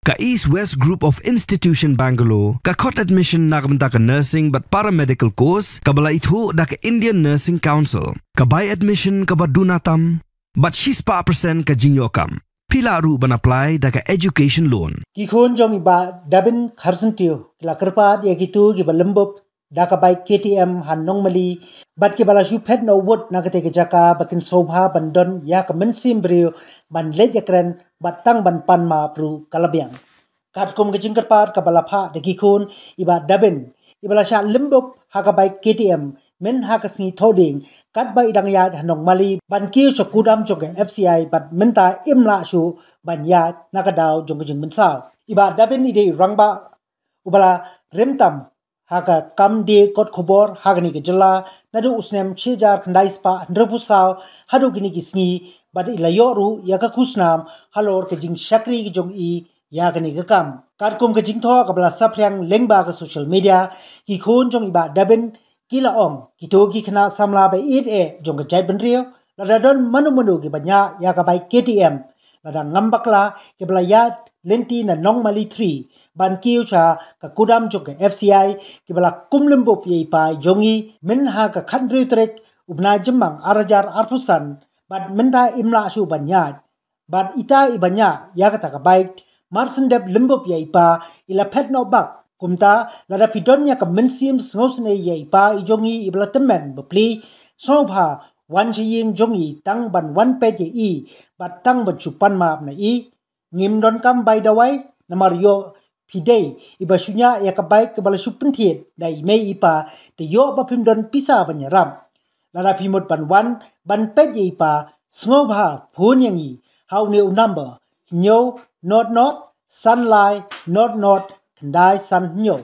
Ka East West Group of Institution Bangalore, ka Cot Admission nakamta ka Nursing but Paramedical Course, ka bala itho da ka Indian Nursing Council, ka Buy Admission ka Badunatam, but 6% ka Jinyokam. Pila ru ban apply da ka Education Loan. Kikon jong iba dabin kharsentio, kila kerpat ya gitu ki balembop, da ka Buy KTM hanong mali, but ki bala pet no wood na ka te jaka bakin sobha bandon ya ka mensim brio ban lej yakren batang ban panma pru kalabiang. Kat kum ke jingkerpat ka balapha de kikon iba dabin ibala sha limbop ha ka Buy KTM men ha ka sngi thoding kat ba idang ya hanong mali ban ki chokudam jong FCI bat menta imla shu ban ya nakadaw jong jing mensaw. Iba dabin ide rangba ubala remtam Haka kam de kot khobor hagani ke jela nadu usnem chejar khandai spa ndrpusaw hadu gini kisngi bad ilayoru yaka kusnam halor ke jing shakri ke jong I yagani ke kam katkum ke jing tho ka bla saphyang lengba ka social media ki khon jong iba daben kila ong kito ki khna samla ba it e jong ke jai benrio ladadon manu ke banya yaka Buy KTM lada ngambakla ke bla yat lenti na nong mali 3 ban kiu cha ka kudam jok ke FCI ki bala kumlembop ye pa jongi min ha ka khandri trek ubna jemang arajar arpusan bad menta imla shu banya bad ita ibanya ya ka ta ka baik marsendep lembop ye pa ila pet no bak kumta lada pidonya ka mensim ngosne ye pa jongi ibla temen bepli sobha wan chiying jongi tang ban wan pet ye I bad tang ban chupan map na I ngim don kam by the way namar yo pidei iba sunya ya ka baik ke bala supentit dai mei ipa te yo ba pim don pisa banyaram lara pimot ban wan ban pet ye ipa sngoba phun yangi how new number nyo not sunlight not kandai san nyo